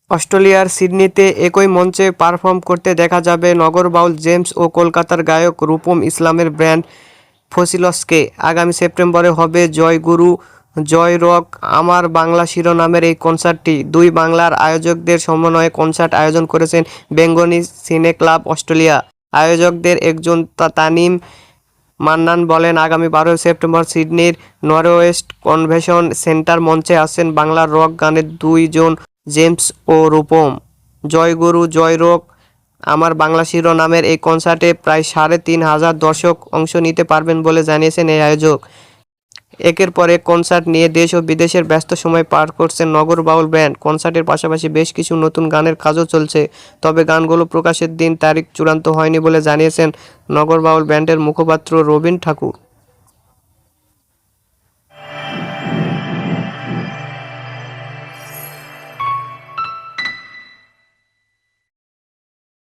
অস্ট্রেলিয়ার সিডনিতে একই মঞ্চে পারফর্ম করতে দেখা যাবে নগর বাউল জেমস ও কলকাতার গায়ক রূপম ইসলামের ব্যান্ড ফসিলসকে। আগামী সেপ্টেম্বরে হবে জয় গুরু জয় রক আমার বাংলা শিরোনামের এই কনসার্টটি। দুই বাংলার আয়োজকদের সমন্বয়ে কনসার্ট আয়োজন করেছেন বেঙ্গলি সিনে ক্লাব অস্ট্রেলিয়া। আয়োজকদের একজন তানিম মান্নান বলেন, আগামী 12 সেপ্টেম্বর সিডনির নরওয়েস্ট কনভেনশন সেন্টার মঞ্চে আসছেন বাংলার রক গানের দুইজন জেমস ও রূপম। জয় গুরু জয় রক আমার বাংলা শিরোনামের এই কনসার্টে প্রায় 3,500 দর্শক অংশ নিতে পারবেন বলে জানিয়েছেন এই আয়োজক। একের পর এক কনসার্ট নিয়ে দেশ ও বিদেশের ব্যস্ত সময় পার করছেন নগর বাউল ব্যান্ড। কনসার্টের পাশাপাশি বেশ কিছু নতুন গানের কাজও চলছে, তবে গানগুলো প্রকাশের দিন তারিখ চূড়ান্ত হয়নি বলে জানিয়েছেন নগর বাউল ব্যান্ডের মুখপাত্র রবিন ঠাকুর।